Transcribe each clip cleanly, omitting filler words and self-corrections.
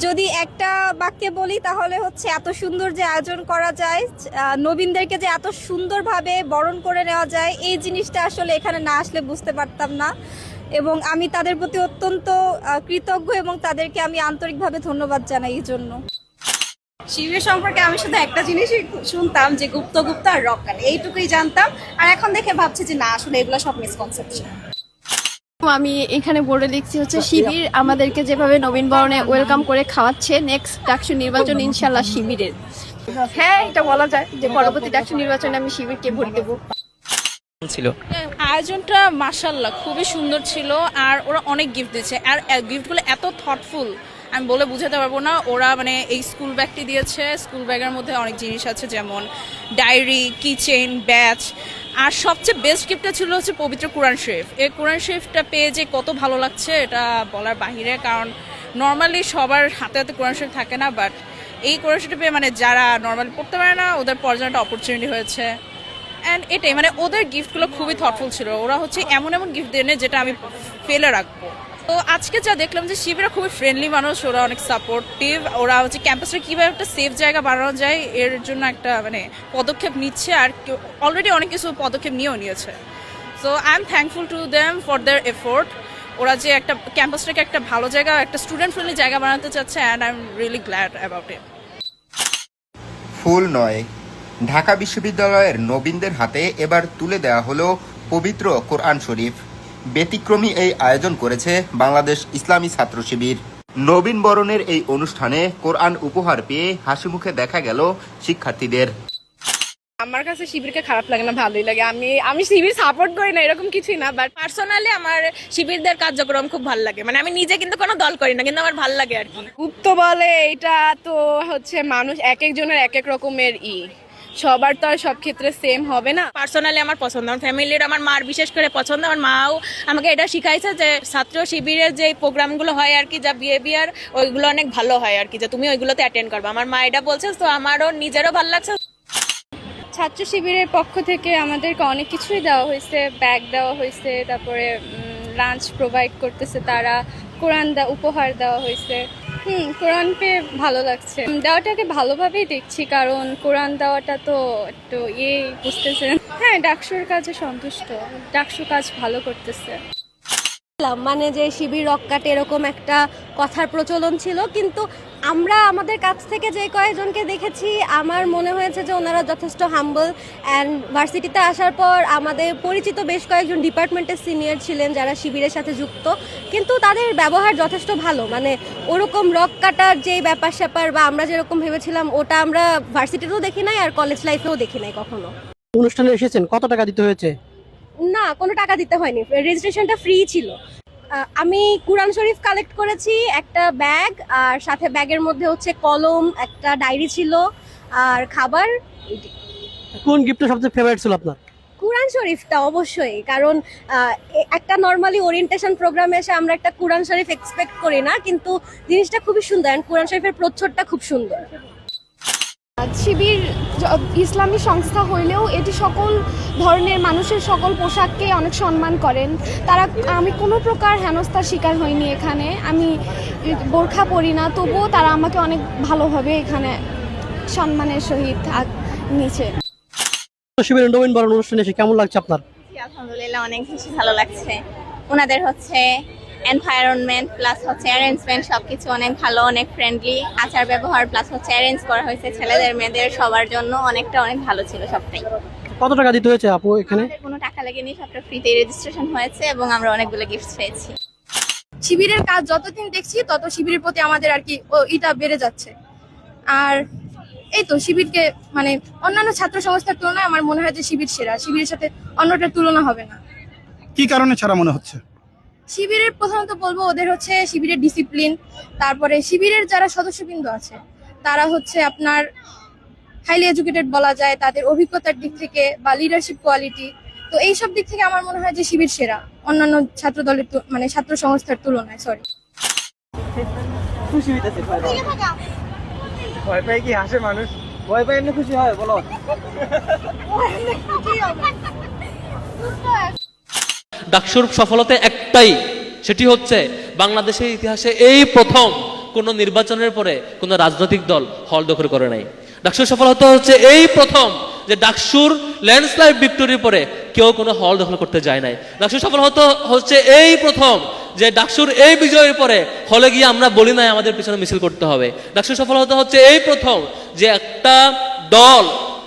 যদি একটা বাক্যে বলি তাহলে হচ্ছে এত সুন্দর যে আয়োজন করা যায়, নবীনদেরকে যে এত সুন্দরভাবে বরণ করে নেওয়া যায়, এই জিনিসটা আসলে এখানে না আসলে বুঝতে পারতাম না। এবং আমি তাদের প্রতি অত্যন্ত কৃতজ্ঞ এবং তাদেরকে আমি আন্তরিকভাবে ধন্যবাদ জানাই এই জন্য। শিবির সম্পর্কে আমি শুধু একটা জিনিসই শুনতাম যে গুপ্ত গুপ্ত আর রক্কান, এইটুকুই জানতাম। আর এখন দেখে ভাবছি যে না, আসলে এগুলো সব মিসকনসেপশন। আমি এখানে বোর্ডে লিখছি হচ্ছে শিবির আমাদেরকে যেভাবে নবীন বরণে ওয়েলকাম করে খাওয়াচ্ছে, নেক্সট ডাকসু নির্বাচন ইনশাল্লাহ শিবিরের। হ্যাঁ, এটা বলা যায় যে পরবর্তী ডাকসু নির্বাচনে আমি শিবিরকে ভোট দেবো। ছিল আয়োজনটা মাশাআল্লাহ খুবই সুন্দর ছিল, আর ওরা অনেক গিফট দিচ্ছে, আর গিফটগুলো এত থটফুল আমি বলে বুঝাতে পারবো না। ওরা মানে এই স্কুল ব্যাগটি দিয়েছে, স্কুল ব্যাগের মধ্যে অনেক জিনিস আছে, যেমন ডায়েরি, কিচেন, ব্যাচ, আর সবচেয়ে বেস্ট গিফটটা ছিল হচ্ছে পবিত্র কোরআন শরীফ। এই কোরআন শরীফটা পেয়ে যে কত ভালো লাগছে এটা বলার বাহিরে, কারণ নর্মালি সবার হাতে হাতে কোরআন শরীফ থাকে না, বাট এই কোরআন শরীফটা পেয়ে মানে যারা নর্মালি পড়তে পারে না ওদের পড়ার জন্য একটা অপরচুনিটি হয়েছে। অ্যান্ড এটাই মানে ওদের গিফটগুলো খুবই থটফুল ছিল। ওরা হচ্ছে এমন এমন গিফট দেয় যেটা আমি ফেলে রাখবো। তো আজকে যা দেখলাম যে শিবিরা খুবই ফ্রেন্ডলি মানুষ, ওরা অনেক সাপোর্টিভ, ওরা হচ্ছে ক্যাম্পাসটা কীভাবে একটা সেফ জায়গা বানানো যায় এর জন্য একটা মানে পদক্ষেপ নিচ্ছে, আর অলরেডি অনেক কিছু পদক্ষেপ নিয়েও নিয়েছে। So I am thankful to them for their effort. ওরা যে একটা ক্যাম্পাসটাকে একটা ভালো জায়গা, একটা স্টুডেন্ট ফ্রেন্ডলি জায়গা বানাতে চাচ্ছে, and I am really glad about it. ফুল নয়, ঢাকা বিশ্ববিদ্যালয়ের নবীনদের হাতে এবার তুলে দেওয়া হলো পবিত্র কোরআন শরীফ। ব্যতিক্রমী এই আয়োজন করেছে বাংলাদেশ ইসলামী ছাত্র শিবির। নবীন বরণের এই অনুষ্ঠানে কোরআন উপহার পেয়ে হাসি মুখে দেখা গেল শিক্ষার্থীদের। আমার কাছে শিবিরকে খারাপ লাগে না, ভালোই লাগে। আমি শিবির সাপোর্ট করি না এরকম কিছুই না, বাট পার্সোনালি আমার শিবিরদের কার্যক্রম খুব ভালো লাগে। মানে আমি নিজে কিন্তু কোনো দল করি না, কিন্তু আমার ভালো লাগে আর কি। গুপ্ত বলে এটা তো হচ্ছে মানুষ এক একজনের এক এক রকমের সবার তো আর সব ক্ষেত্রে সেম হবে না। পার্সোনালি আমার পছন্দ, আমার ফ্যামিলির, আমার মার বিশেষ করে পছন্দ। আমার মাও আমাকে এটা শিখাইছে যে ছাত্র শিবিরের যে প্রোগ্রামগুলো হয় আর কি, যা বিহেভিয়ার, ওইগুলো অনেক ভালো হয় আর কি, যে তুমি ওইগুলোতে অ্যাটেন্ড করবে। আমার মা এটা বলছে, তো আমারও নিজেরও ভালো লাগছে। ছাত্র শিবিরের পক্ষ থেকে আমাদেরকে অনেক কিছুই দেওয়া হয়েছে, ব্যাগ দেওয়া হয়েছে, তারপরে লাঞ্চ প্রোভাইড করতেছে তারা, কোরআন উপহার দেওয়া হয়েছে। কোরআন পেয়ে ভালো লাগছে। দেওয়াটাকে ভালোভাবেই দেখছি, কারণ কোরআন দেওয়াটা তো একটু বুঝতেছেন। হ্যাঁ, ডাকসুর কাজে সন্তুষ্ট, ডাকসু কাজ ভালো করতেছে। মানে যে শিবির রক্কাটে এরকম একটা কথার প্রচলন ছিল, কিন্তু আমরা আমাদের কাছ থেকে যে কয়েকজনকে দেখেছি আমার মনে হয়েছে যে ওনারা যথেষ্ট হাম্বল। অ্যান্ড ভার্সিটিতে আসার পর আমাদের পরিচিত বেশ কয়েকজন ডিপার্টমেন্টের সিনিয়র ছিলেন যারা শিবিরের সাথে যুক্ত, কিন্তু তাদের ব্যবহার যথেষ্ট ভালো। মানে ওরকম রক কাটার যেই ব্যাপার স্যাপার বা আমরা যেরকম ভেবেছিলাম ওটা আমরা ভার্সিটিতেও দেখি নাই আর কলেজ লাইফেও দেখি নাই কখনো। অনুষ্ঠানে এসেছেন, কত টাকা দিতে হয়েছে? না, কোনো টাকা দিতে হয়নি, রেজিস্ট্রেশনটা ফ্রি ছিল। আমি কুরআন শরীফ কালেক্ট করেছি, একটা ব্যাগ, আর সাথে ব্যাগের মধ্যে হচ্ছে কলম, একটা ডায়েরি ছিল, আর খাবার। কোন গিফটটা সবচেয়ে ফেভারিট ছিল আপনার? কুরআন শরীফটা অবশ্যই, কারণ একটা নর্মালি ওরিয়েন্টেশন প্রোগ্রামে এসে আমরা একটা কুরআন শরীফ এক্সপেক্ট করি না, কিন্তু জিনিসটা খুবই সুন্দর, কুরআন শরীফের প্রচ্ছদটা খুব সুন্দর। শিবির ইসলামী সংস্থা হইলেও এটি সকল ধরনের মানুষের সকল পোশাককে অনেক সম্মান করেন তারা। আমি কোনো প্রকার হেনস্থার শিকার হইনি এখানে, আমি বোরখা পরি না, তবুও তারা আমাকে অনেক ভালোভাবে এখানে সম্মানের সহিত নিচে। শিবিরের নবীন বরণ অনুষ্ঠানে এসে কেমন লাগছে আপনার? আলহামদুলিল্লাহ, অনেক বেশি ভালো লাগছে। ওনাদের হচ্ছে এনভায়রনমেন্ট প্লাস হচ্ছে অ্যারেঞ্জমেন্ট সবকিছু অনেক ভালো, অনেক ফ্রেন্ডলি আচার ব্যবহার, প্লাস হচ্ছে অ্যারেঞ্জ করা হয়েছে ছেলেদের মেয়েদের সবার জন্য, অনেক ভালো ছিল সবটাই। কত টাকা দিতে হয়েছে আপু এখানে? কোনো টাকা লাগেনি, সবটা ফ্রিতে রেজিস্ট্রেশন হয়েছে এবং আমরা অনেকগুলো গিফট পেয়েছি। শিবিরের কাজ যতদিন দেখছি তত শিবিরের প্রতি আমাদের আর কি এটা বেড়ে যাচ্ছে। আর এই তো শিবিরকে মানে অন্যান্য ছাত্র সংস্থার তুলনায় আমার মনে হয় যে শিবির সেরা, শিবিরের সাথে অন্যটার তুলনা হবে না। কি কারণে ছাড়া মনে হচ্ছে? শিবিরের প্রথমত বলবো ওদের হচ্ছে শিবিরের ডিসিপ্লিন, তারপরে শিবিরের যারা সদস্যবৃন্দ আছে তারা হচ্ছে আপনার হাইলি এডুকেটেড বলা যায় তাদের অভিজ্ঞতার দিক থেকে বা লিডারশিপ কোয়ালিটি। তো এই সব দিক থেকে আমার মনে হয় যে শিবির সেরা অন্যান্য ছাত্র দলের মানে ছাত্র সংস্থার তুলনায়। সরি, খুশি হইতেছে? ভয় পায় কি হাসে মানুষ? ভয় পায় এমনি খুশি হয় বলো? ডাকসুর সফলতা একটাই, সেটি হচ্ছে বাংলাদেশের ইতিহাসে এই প্রথম কোনো নির্বাচনের পরে কোনো রাজনৈতিক দল হল দখল করে নাই। ডাকসুর সফলতা হচ্ছে এই প্রথম যে ডাকসুর ল্যান্ডস্লাইড ভিক্টোরির পরে কেউ কোনো হল দখল করতে যায় নাই। ডাকসুর সফলতা হচ্ছে এই প্রথম যে ডাকসুর এই বিজয়ের পরে হলে গিয়ে আমরা বলি নাই আমাদের পিছনে মিছিল করতে হবে। ডাকসুর সফলতা হচ্ছে এই প্রথম যে একটা দল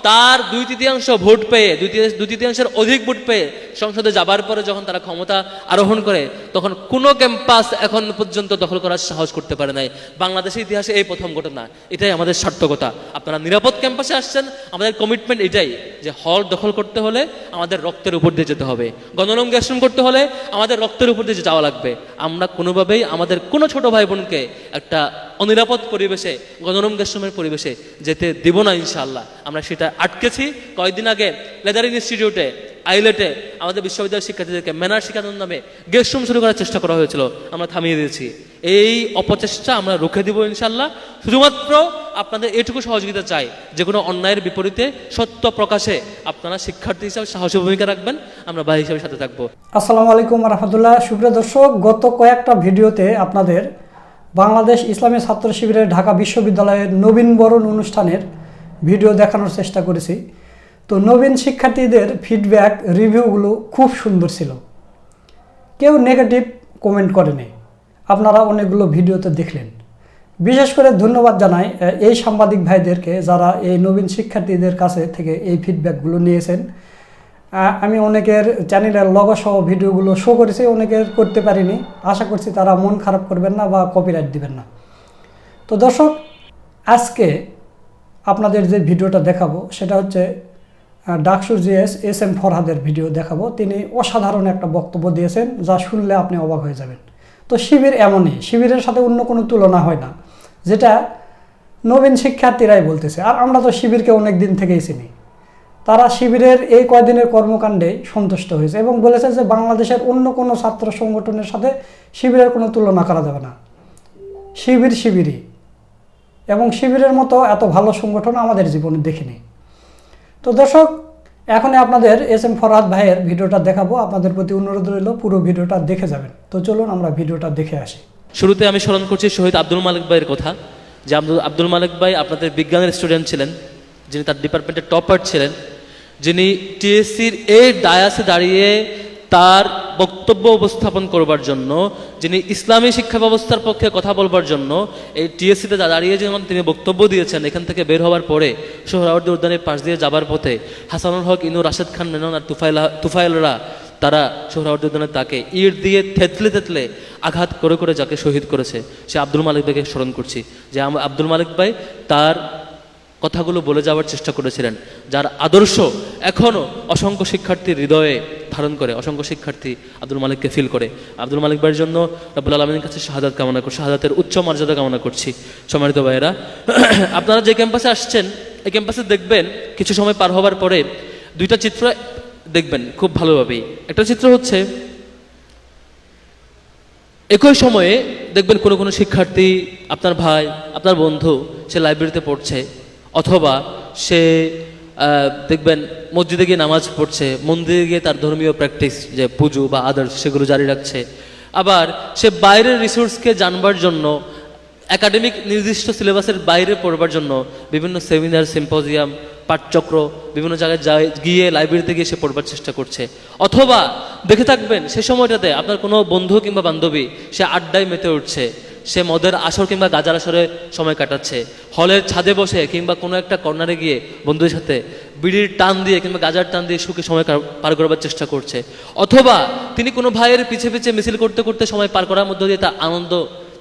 তার 2/3 ভোট পেয়ে 2/3 অধিক ভোট পেয়ে সংসদে যাবার পরে যখন তারা ক্ষমতা আরোহণ করে তখন কোনো ক্যাম্পাস এখন পর্যন্ত দখল করার সাহস করতে পারে নাই। বাংলাদেশের ইতিহাসে এই প্রথম ঘটনা। এটাই আমাদের সার্থকতা। আপনারা নিরাপদ ক্যাম্পাসে আসছেন, আমাদের কমিটমেন্ট এটাই যে হল দখল করতে হলে আমাদের রক্তের উপর দিয়ে যেতে হবে, গণরঙ্গ আশ্রম করতে হলে আমাদের রক্তের উপর দিয়ে যাওয়া লাগবে। আমরা কোনোভাবেই আমাদের কোনো ছোট ভাই বোনকে একটা অনিরাপদ পরিবেশে গণরঙ্গ আশ্রমের পরিবেশে যেতে দিব না ইনশাআল্লাহ। আমরা সেটা আটকেছি। কয়েকদিন আগে লেদারিং ইনস্টিটিউটে আইলেটে আমাদের বিশ্ববিদ্যালয়ের শিক্ষার্থীদেরকে ম্যানার শেখানোর নামে গেস্ট রুম শুরু করার চেষ্টা করা হয়েছিল, আমরা থামিয়ে দিয়েছি। এই অপচেষ্টা আমরা রুখে দিব ইনশাআল্লাহ। শুধুমাত্র আপনাদের এটুকু সহযোগিতা চাই, যে কোনো অন্যায়ের বিপরীতে সত্য প্রকাশে আপনারা শিক্ষার্থী হিসাবে সাহসী ভূমিকা রাখবেন, আমরা ভাই হিসাবে সাথে থাকবো। আসসালামু আলাইকুম রহমতুল্লাহ। সুপ্রিয় দর্শক, গত কয়েকটা ভিডিওতে আপনাদের বাংলাদেশ ইসলামী ছাত্র শিবিরের ঢাকা বিশ্ববিদ্যালয়ের নবীন বরণ অনুষ্ঠানের ভিডিও দেখানোর চেষ্টা করেছি। তো নবীন শিক্ষার্থীদের ফিডব্যাক রিভিউগুলো খুব সুন্দর ছিল, কেউ নেগেটিভ কমেন্ট করেনি। আপনারা অনেকগুলো ভিডিওতে দেখলেন। বিশেষ করে ধন্যবাদ জানাই এই সাংবাদিক ভাইদেরকে যারা এই নবীন শিক্ষার্থীদের কাছে থেকে এই ফিডব্যাকগুলো নিয়েছেন। আমি অনেকের চ্যানেলের লগো সহ ভিডিওগুলো শো করেছি, অনেকের করতে পারিনি। আশা করছি তারা মন খারাপ করবেন না বা কপিরাইট দিবেন না। তো দর্শক, আজকে আপনাদের যে ভিডিওটা দেখাবো সেটা হচ্ছে ডাকসু জিএস এস.এম. ফরহাদের ভিডিও দেখাবো। তিনি অসাধারণ একটা বক্তব্য দিয়েছেন, যা শুনলে আপনি অবাক হয়ে যাবেন। তো শিবির এমনই, শিবিরের সাথে অন্য কোনো তুলনা হয় না, যেটা নবীন শিক্ষার্থীরাই বলতেছে। আর আমরা তো শিবিরকে অনেক দিন থেকেই চিনি। তারা শিবিরের এই কয়দিনের কর্মকাণ্ডে সন্তুষ্ট হয়েছে এবং বলেছে যে বাংলাদেশের অন্য কোনো ছাত্র সংগঠনের সাথে শিবিরের কোনো তুলনা করা যাবে না। শিবির শিবিরই, এবং শিবিরের মতো এত ভালো সংগঠন আমাদের জীবনে দেখিনি। তো দর্শক, এখন আপনাদের এস.এম. ফরহাদ ভাইয়ের ভিডিওটা দেখাবো। আপনাদের প্রতি অনুরোধ রইল পুরো ভিডিওটা দেখে যাবেন। তো চলুন আমরা ভিডিওটা দেখে আসি। শুরুতে আমি স্মরণ করছি শহীদ আব্দুল মালিক ভাইয়ের কথা, যে আব্দুল মালিক ভাই আপনাদের বিজ্ঞানের স্টুডেন্ট ছিলেন, যিনি তার ডিপার্টমেন্টের টপার ছিলেন, যিনি টিএসসির এই ডায়াসে দাঁড়িয়ে তার বক্তব্য উপস্থাপন করবার জন্য, যিনি ইসলামী শিক্ষা ব্যবস্থার পক্ষে কথা বলবার জন্য এই টিএসসিতে দাঁড়িয়ে যখন তিনি বক্তব্য দিয়েছেন, এখান থেকে বের হওয়ার পরে সোহরাওয়ার্দী উদ্যানের পাশ দিয়ে যাবার পথে হাসানুল হক, ইনু, রাশেদ খান মেনন আর তুফাইলরা তারা সোহরাওয়ার্দী উদ্যানে তাকে ইট দিয়ে থেতলে থেতলে আঘাত করে করে যাকে শহীদ করেছে, সে আব্দুল মালিক ভাইকে স্মরণ করছি। যে আব্দুল মালিক ভাই তার কথাগুলো বলে যাওয়ার চেষ্টা করেছিলেন, যার আদর্শ এখনও অসংখ্য শিক্ষার্থীর হৃদয়ে ধারণ করে, অসংখ্য শিক্ষার্থী আব্দুল মালিককে ফিল করে। আব্দুল মালিক ভাইয়ের জন্য রব্বুল আলামিনের কাছে শাহাদাত কামনা করছি, শাহাদাতের উচ্চ মর্যাদা কামনা করছি। সম্মানিত ভাইয়েরা, আপনারা যে ক্যাম্পাসে আসছেন, এই ক্যাম্পাসে দেখবেন কিছু সময় পার হবার পরে দুইটা চিত্র দেখবেন খুব ভালোভাবেই। একটা চিত্র হচ্ছে একই সময়ে দেখবেন কোনো কোনো শিক্ষার্থী, আপনার ভাই, আপনার বন্ধু, সে লাইব্রেরিতে পড়ছে, অথবা সে দেখবেন মসজিদে গিয়ে নামাজ পড়ছে, মন্দিরে গিয়ে তার ধর্মীয় প্র্যাকটিস যে পুজো বা আদার্স সেগুলো জারি রাখছে। আবার সে বাইরের রিসোর্সকে জানবার জন্য, একাডেমিক নির্দিষ্ট সিলেবাসের বাইরে পড়বার জন্য বিভিন্ন সেমিনার, সিম্পোজিয়াম, পাঠচক্র, বিভিন্ন জায়গায় গিয়ে লাইব্রেরিতে গিয়ে সে পড়বার চেষ্টা করছে। অথবা দেখে থাকবেন সে সময়টাতে আপনার কোনো বন্ধু কিংবা বান্ধবী সে আড্ডায় মেতে উঠছে, সে মদের আসর কিংবা গাজার আসরে সময় কাটাচ্ছে, হলের ছাদে বসে কিংবা কোনো একটা কর্নারে গিয়ে বন্ধুদের সাথে বিড়ির টান দিয়ে কিংবা গাজার টান দিয়ে সুখে সময় পার করবার চেষ্টা করছে। অথবা তিনি কোনো ভাইয়ের পিছে পিছে মিছিল করতে করতে সময় পার করার মধ্য দিয়ে তার আনন্দ,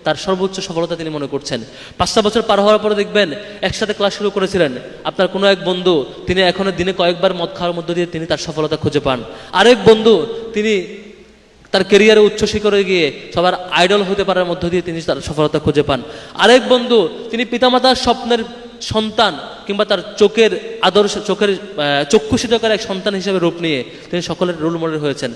তার সর্বোচ্চ সফলতা তিনি মনে করছেন। 5টা বছর পার হওয়ার পরে দেখবেন একসাথে ক্লাস শুরু করেছিলেন আপনার কোনো এক বন্ধু, তিনি এখনো দিনে কয়েকবার মদ খাওয়ার মধ্য দিয়ে তিনি তার সফলতা খুঁজে পান। আরেক বন্ধু তিনি তার ক্যারিয়ারে উচ্চ শিখরে গিয়ে সবার আইডল হতে পারার মধ্য দিয়ে তিনি তার সফলতা খুঁজে পান। আরেক বন্ধু তিনি পিতামাতার স্বপ্নের সন্তান কিংবা তার চোখের আদর্শ, চক্ষুষিতকার এক সন্তান হিসেবে রূপ নিয়ে তিনি সকলের রোল মডেল হয়েছেন।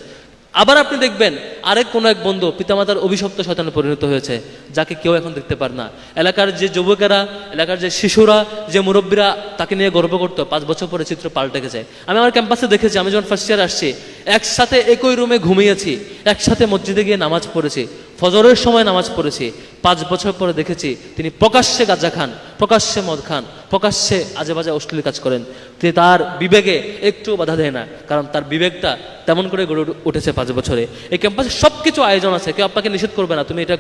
আবার আপনি দেখবেন আরেক কোনো এক বন্ধু পিতামাতার অভিশপ্ত শয়তানে পরিণত হয়েছে, যাকে কেউ এখন দেখতে পারে না। এলাকার যে যুবকেরা, এলাকার যে শিশুরা, যে মুরব্বীরা তাকে নিয়ে গর্ব করতো, 5 বছর পরে চিত্র পাল্টে গেছে। আমি আমার ক্যাম্পাসে দেখেছি, আমি যখন ফার্স্ট ইয়ার আসছি, একসাথে একই রুমে ঘুমিয়েছি, একসাথে মসজিদে গিয়ে নামাজ পড়েছি, ফজরের সময় নামাজ পড়েছি, 5 বছর পরে দেখেছি তিনি প্রকাশ্যে গাঁজা খান, প্রকাশ্যে মদ খান, প্রকাশ্যে আজে বাজে অশ্লীল কাজ করেন। তিনি তার বিবেকে একটু বাধা দেয় না, কারণ তার বিবেকটা তেমন করে গড়ে উঠেছে 5 বছরে। এই ক্যাম্পাসে সব কিছু আয়োজন আছে, কেউ আপনাকে নিষেধ করবে না তুমি এটা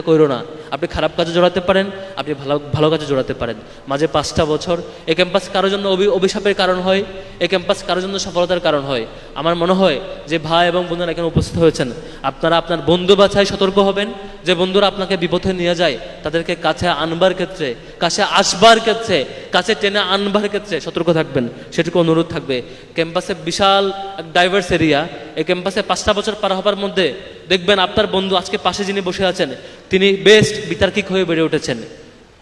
কইরো না। আপনি খারাপ কাজে জড়াতে পারেন, আপনি ভালো কাজে জড়াতে পারেন। মাঝে 5টা বছর এই ক্যাম্পাস কারোর জন্য অভিশাপের কারণ হয়, এই ক্যাম্পাস কারোর জন্য সফলতার কারণ হয়। আমার মনে হয় যে ভাই এবং বোনেরা এখানে উপস্থিত হয়েছেন, আপনারা আপনার বন্ধু বাছাই সতর্ক হবেন। যে বন্ধুরা আপনাকে বিপথে নিয়ে যায় তাদেরকে কাছে আনবার ক্ষেত্রে, কাছে আসবার ক্ষেত্রে, কাছে টেনে আনবার ক্ষেত্রে সতর্ক থাকবেন, সেটুকু অনুরোধ থাকবে। ক্যাম্পাসে বিশাল ডাইভার্স এরিয়া। এই ক্যাম্পাসে 5টা বছর পার হবার মধ্যে দেখবেন আপনার বন্ধু আজকে পাশে যিনি বসে আছেন তিনি বেস্ট বিতার্কিক হয়ে বেড়ে উঠেছেন।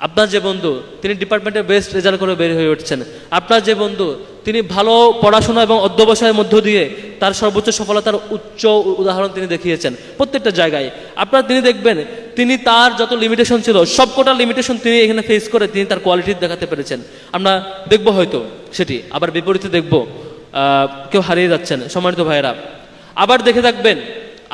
আপনার যে বন্ধু তিনি ডিপার্টমেন্টে বেস্ট রেজাল্ট করে বের হয়ে উঠছেন। আপনার যে বন্ধু তিনি ভালো পড়াশোনা এবং অধ্যবসায়ের মধ্য দিয়ে তার সর্বোচ্চ সফলতার উচ্চ উদাহরণ তিনি দেখিয়েছেন প্রত্যেকটা জায়গায়। আপনার তিনি দেখবেন তিনি তার যত লিমিটেশন ছিল সবকটা লিমিটেশন তিনি এখানে ফেস করে তিনি তার কোয়ালিটি দেখাতে পেরেছেন। আমরা দেখবো হয়তো সেটি, আবার বিপরীতে দেখবো কেউ হারিয়ে যাচ্ছেন। সম্মানিত ভাইয়েরা, আবার দেখে থাকবেন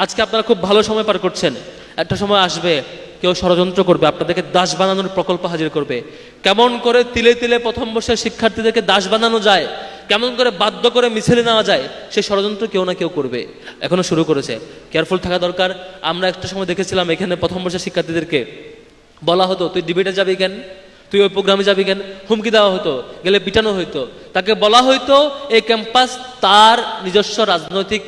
আজকে আপনারা খুব ভালো সময় পার করছেন, একটা সময় আসবে কেউ ষড়যন্ত্র করবে, আপনাদেরকে দাস বানানোর প্রকল্প হাজির করবে। কেমন করে তিলে তিলে প্রথম বর্ষের শিক্ষার্থীদেরকে দাস বানানো যায়, কেমন করে বাধ্য করে মিছিলে নেওয়া যায়, সেই ষড়যন্ত্র কেউ না কেউ করবে, এখনো শুরু করেছে। কেয়ারফুল থাকা দরকার। আমরা একটা সময় দেখেছিলাম এখানে প্রথম বর্ষের শিক্ষার্থীদেরকে বলা হতো তুই ডিবেটে যাবি কেন, তুই ওই প্রোগ্রামে যাবি কেন, হুমকি দেওয়া হতো, গেলে পিটানো হইতো। তাকে বলা হইতো এই ক্যাম্পাস তার নিজস্ব রাজনৈতিক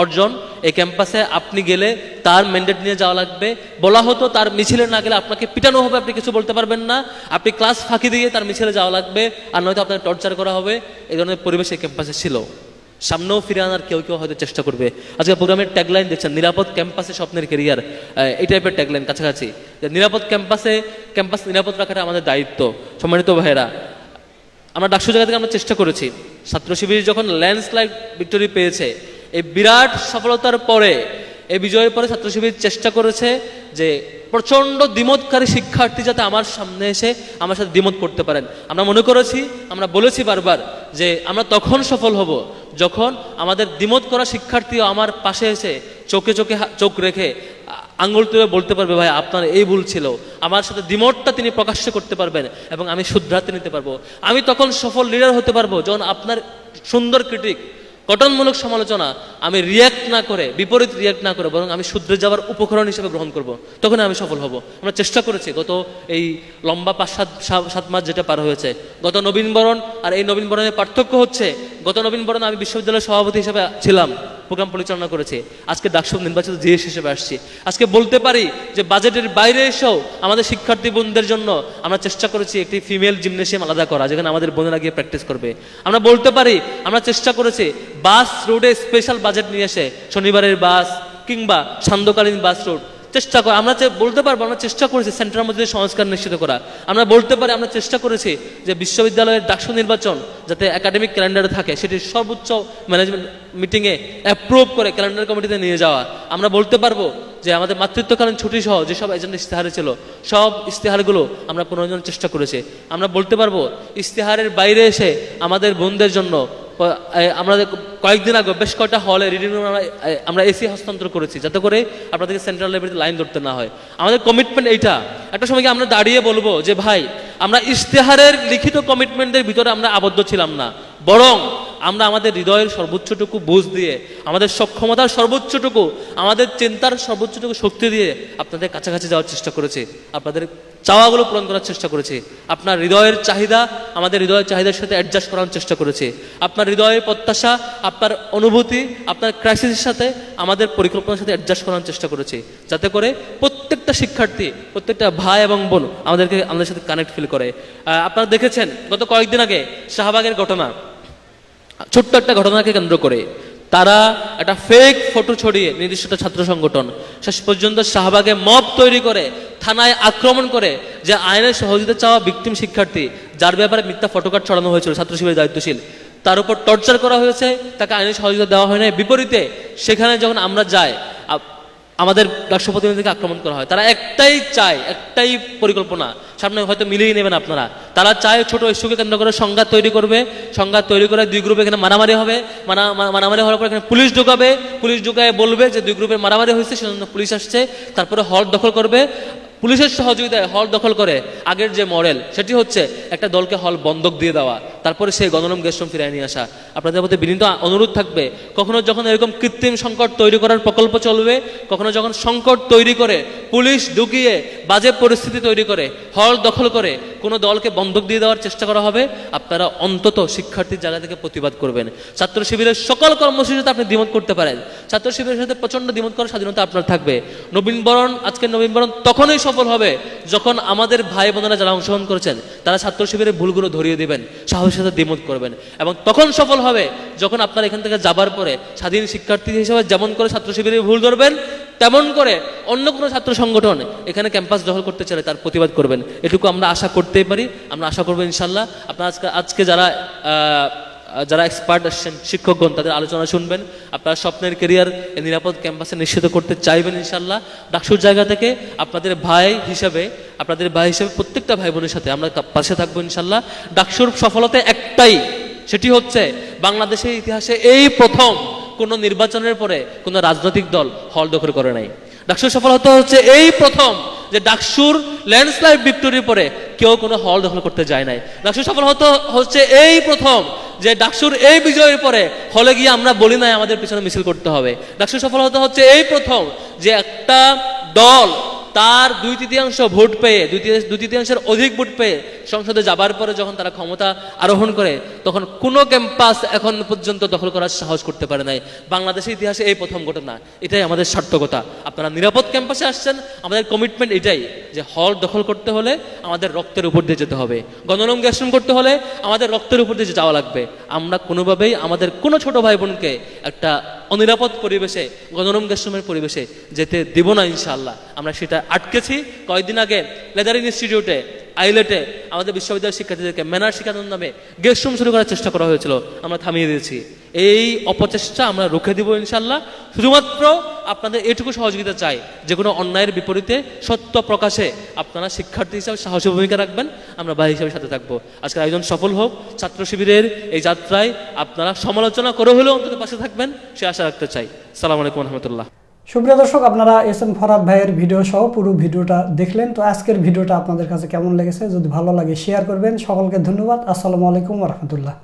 অর্জন, এই ক্যাম্পাসে আপনি গেলে তার ম্যান্ডেট নিয়ে যাওয়া লাগবে। বলা হতো তার মিছিলে না গেলে আপনাকে পিটানো হবে, আপনি কিছু বলতে পারবেন না, আপনি ক্লাস ফাঁকি দিয়ে তার মিছিলে যাওয়া লাগবে, আর নয়তো আপনাকে টর্চার করা হবে। এই ধরনের পরিবেশ এই ক্যাম্পাসে ছিল। সামনেও ফিরে আনার কেউ হয়তো চেষ্টা করবে। আজকে প্রোগ্রামের ট্যাগলাইন দেখছেন নিরাপদ ক্যাম্পাসে স্বপ্নের কেরিয়ার, এই টাইপের ট্যাগলাইন কাছাকাছি। নিরাপদ ক্যাম্পাস নিরাপদ রাখাটা আমাদের দায়িত্ব। সম্মানিত ভাইয়েরা, আমরা ডাকসু জায়গা থেকে আমরা চেষ্টা করেছি। ছাত্র শিবির যখন ল্যান্ডস্লাইড ভিক্টোরি পেয়েছে, এই বিরাট সফলতার পরে, এই বিজয়ের পরে ছাত্র শিবির চেষ্টা করেছে যে প্রচণ্ড দ্বিমতকারী শিক্ষার্থী যাতে আমার সামনে এসে আমার সাথে দ্বিমত করতে পারেন। আমরা মনে করেছি, আমরা বলেছি বারবার যে আমরা তখন সফল হব যখন আমাদের দ্বিমত করা শিক্ষার্থীও আমার পাশে এসে চোখে চোখ রেখে আঙ্গুল তুলে বলতে পারবে ভাই আপনার এই ভুল ছিল, আমার সাথে দ্বিমতটা তিনি প্রকাশ্য করতে পারবেন এবং আমি শুধরাতে নিতে পারবো। আমি তখন সফল লিডার হতে পারবো যখন আপনার সুন্দর ক্রিটিক, গঠনমূলক সমালোচনা আমি রিয়্যাক্ট না করে, বিপরীত রিয়্যাক্ট না করে, বরং আমি শুধরে যাওয়ার উপকরণ হিসেবে গ্রহণ করব, তখন আমি সফল হব। আমরা চেষ্টা করেছি গত এই লম্বা 5-7 মাস যেটা পার হয়েছে। গত নবীনবরণ আর এই নবীনবরণের পার্থক্য হচ্ছে, গত নবীনবরণে আমি বিশ্ববিদ্যালয়ের সভাপতি হিসেবে ছিলাম, প্রোগ্রাম পরিচালনা করেছি। আজকে ডাকসু নির্বাচিত জিএস হিসেবে আসছি। আজকে বলতে পারি যে বাজেটের বাইরে এসেও আমাদের শিক্ষার্থী বোনদের জন্য আমরা চেষ্টা করেছি একটি ফিমেল জিমনেশিয়াম আলাদা করা, যেখানে আমাদের বোনেরা গিয়ে প্র্যাকটিস করবে। আমরা বলতে পারি আমরা চেষ্টা করেছি বাস রুটে স্পেশাল বাজেট নিয়ে এসে, শনিবারের বাস কিংবা সান্ধ্যকালীন বাস রুট চেষ্টা করা। আমরা বলতে পারবো আমরা চেষ্টা করেছি সেন্টারের মধ্যে সংস্কার নিশ্চিত করা। আমরা বলতে পারি আমরা চেষ্টা করেছি যে বিশ্ববিদ্যালয়ের ডাকসু নির্বাচন যাতে একাডেমিক ক্যালেন্ডারে থাকে সেটির সর্বোচ্চ ম্যানেজমেন্ট মিটিংয়ে অ্যাপ্রুভ করে ক্যালেন্ডার কমিটিতে নিয়ে যাওয়া। আমরা বলতে পারবো যে আমাদের মাতৃত্বকালীন ছুটি সহ যেসব এজেন্ডা ইশতেহারে ছিল সব ইশতেহারগুলো আমরা পুনর্জন চেষ্টা করেছি। আমরা বলতে পারবো ইশতেহারের বাইরে এসে আমাদের বোনদের জন্য আমাদের কয়েকদিন আগে বেশ কয়েকটা হলে রিডিং রুম আমরা এসি হস্তান্তর করেছি, যাতে করে আপনাদেরকে সেন্ট্রাল লাইব্রেরিতে লাইন ধরতে না হয়। আমাদের কমিটমেন্ট এইটা। একটা সময়কে আমরা দাঁড়িয়ে বলবো যে ভাই আমরা ইশতেহারের লিখিত কমিটমেন্টের ভিতরে আমরা আবদ্ধ ছিলাম না, বরং আমরা আমাদের হৃদয়ের সর্বোচ্চটুকু বুঝ দিয়ে, আমাদের সক্ষমতার সর্বোচ্চটুকু, আমাদের চিন্তার সর্বোচ্চটুকু শক্তি দিয়ে আপনাদের কাছাকাছি যাওয়ার চেষ্টা করেছি, আপনাদের চাওয়াগুলো পূরণ করার চেষ্টা করেছি। আপনার হৃদয়ের চাহিদা আমাদের হৃদয়ের চাহিদার সাথে অ্যাডজাস্ট করার চেষ্টা করেছি। আপনার হৃদয়ের প্রত্যাশা, আপনার অনুভূতি, আপনার ক্রাইসিসের সাথে আমাদের পরিকল্পনার সাথে অ্যাডজাস্ট করার চেষ্টা করেছি, যাতে করে প্রত্যেকটা শিক্ষার্থী, প্রত্যেকটা ভাই এবং বোন আমাদের সাথে কানেক্ট ফিল করে। আপনারা দেখেছেন গত কয়েকদিন আগে শাহবাগের ঘটনা, ছোট্ট একটা ঘটনাকে কেন্দ্র করে তারা একটা ফেক ফটো ছড়িয়ে নির্দিষ্ট ছাত্র সংগঠন শেষ পর্যন্ত শাহবাগে মব তৈরি করে থানায় আক্রমণ করে, যে আইনের সহযোগিতা চাওয়া ভিকটিম শিক্ষার্থী যার ব্যাপারে মিথ্যা ফটোকার্ড ছড়ানো হয়েছিল ছাত্র শিবিরের দায়িত্বশীল, তার উপর টর্চার করা হয়েছে, তাকে আইনের সহযোগিতা দেওয়া হয় না। বিপরীতে সেখানে যখন আমরা যাই আমাদের ডাকসু প্রতিনিধিকে আক্রমণ করা হয়। তারা একটাই চায়, একটাই পরিকল্পনা, সামনে হয়তো মিলিয়ে নেবেন আপনারা, তারা চায় ছোট ইস্যুকে কেন্দ্র করে সংঘাত তৈরি করবে, সংঘাত তৈরি করে দুই গ্রুপে এখানে মারামারি হবে, মারামারি হওয়ার পর এখানে পুলিশ ঢোকাবে, পুলিশ ঢোকায় বলবে যে দুই গ্রুপের মারামারি হয়েছে সেজন্য পুলিশ আসছে, তারপরে হল দখল করবে। পুলিশের সহযোগিতায় হল দখল করে আগের যে মডেল সেটি হচ্ছে একটা দলকে হল বন্ধক দিয়ে দেওয়া, তারপরে সেই গণরুম গেস্ট রুম ফিরিয়ে নিয়ে আসা। আপনাদের মধ্যে বিনীত অনুরোধ থাকবে, কখনো যখন এরকম কৃত্রিম সংকট তৈরি করার প্রকল্প চলবে, কখনো যখন সংকট তৈরি করে পুলিশ ঢুকিয়ে বাজে পরিস্থিতি তৈরি করে হল দখল করে কোনো দলকে বন্ধক দিয়ে দেওয়ার চেষ্টা করা হবে, আপনারা অন্তত শিক্ষার্থীর জায়গা থেকে প্রতিবাদ করবেন। ছাত্র শিবিরের সকল কর্মসূচিতে আপনি দ্বিমত করতে পারেন, ছাত্র শিবিরের সাথে প্রচণ্ড দ্বিমত করার স্বাধীনতা আপনার থাকবে। নবীনবরণ, আজকের নবীনবরণ তখনই সফল হবে যখন আমাদের ভাই বোনেরা যারা অংশগ্রহণ করেছেন তারা ছাত্র শিবিরের ভুলগুলো ধরিয়ে দিবেন, সাহসের সাথে দ্বিমত করবেন, এবং তখন সফল হবে যখন আপনারা এখান থেকে যাবার পরে স্বাধীন শিক্ষার্থী হিসেবে যেমন করে ছাত্র শিবিরের ভুল ধরবেন, তেমন করে অন্য কোনো ছাত্র সংগঠন এখানে ক্যাম্পাস দখল করতে চাইলে তার প্রতিবাদ করবেন। এটুকু আমরা আশা করতেই পারি, আমরা আশা করবো ইনশাল্লাহ। আপনারা আজকে যারা এক্সপার্ট আসছেন শিক্ষকগণ তাদের আলোচনা শুনবেন, আপনারা স্বপ্নের কেরিয়ার নিরাপদ ক্যাম্পাসে নিশ্চিত করতে চাইবেন ইনশাল্লাহ। ডাকসুর জায়গা থেকে আপনাদের ভাই হিসেবে প্রত্যেকটা ভাই বোনের সাথে আমরা পাশে থাকবো ইনশাল্লাহ। ডাকসুর সফলতা একটাই, সেটি হচ্ছে বাংলাদেশের ইতিহাসে এই প্রথম কোনো নির্বাচনের পরে কোনো রাজনৈতিক দল হল দখল করে নাই। ডাকসুর সফলতা হচ্ছে এই প্রথম যে ডাকসুর ল্যান্ডস্লাইড ভিক্টোরির পরে কেউ কোনো হল দখল করতে যায় নাই। ডাকসুর সফলতা হচ্ছে এই প্রথম যে ডাকসুর এই বিজয়ের পরে হলে গিয়ে আমরা বলি নাই আমাদের পিছনে মিছিল করতে হবে। ডাকসুর সফলতা হচ্ছে এই প্রথম যে একটা দল তার 2/3 ভোট পেয়ে, 2/3 অধিক ভোট পেয়ে সংসদে যাবার পরে যখন তারা ক্ষমতা আরোহণ করে তখন কোনো ক্যাম্পাস এখন পর্যন্ত দখল করার সাহস করতে পারে নাই। বাংলাদেশের ইতিহাসে এই প্রথম ঘটনা, এটাই আমাদের সার্থকতা। আপনারা নিরাপদ ক্যাম্পাসে আসছেন, আমাদের কমিটমেন্ট এটাই যে হল দখল করতে হলে আমাদের রক্তের উপর দিয়ে যেতে হবে, গণরুম গ্যাস রুম করতে হলে আমাদের রক্তের উপর দিয়ে যাওয়া লাগবে। আমরা কোনোভাবেই আমাদের কোনো ছোট ভাই বোনকে একটা অনিরাপদ পরিবেশে, গণরুম গ্যাস রুমের পরিবেশে যেতে দিব না ইনশাআল্লাহ। আমরা সেটা আটকেছি। কয়েকদিন আগে লেদারিং ইনস্টিটিউটে, আইলেটে আমাদের বিশ্ববিদ্যালয়ের শিক্ষার্থীদেরকে ম্যানার শিক্ষানোর নামে গেস্ট রুম শুরু করার চেষ্টা করা হয়েছিল, আমরা থামিয়ে দিয়েছি। এই অপচেষ্টা আমরা রুখে দিব ইনশাল্লাহ। শুধুমাত্র আপনাদের এটুকু সহযোগিতা চাই, যে কোনো অন্যায়ের বিপরীতে সত্য প্রকাশে আপনারা শিক্ষার্থী হিসাবে সাহসী ভূমিকা রাখবেন, আমরা ভাই হিসাবে সাথে থাকবো। আজকের আয়োজন সফল হোক, ছাত্র শিবিরের এই যাত্রায় আপনারা সমালোচনা করে হলেও অন্তত পাশে থাকবেন সে আশা রাখতে চাই। আসসালামু আলাইকুম রহমতুল্লাহ। সুপ্রিয় দর্শক, আপনারা এস.এম. ফরহাদ ভাইয়ের ভিডিও সহ পুরো ভিডিওটা দেখলেন। তো আজকের ভিডিওটা আপনাদের কাছে কেমন লেগেছে? যদি ভালো লাগে শেয়ার করবেন। সকলকে ধন্যবাদ। আসসালামু আলাইকুম রহমতুল্লাহ।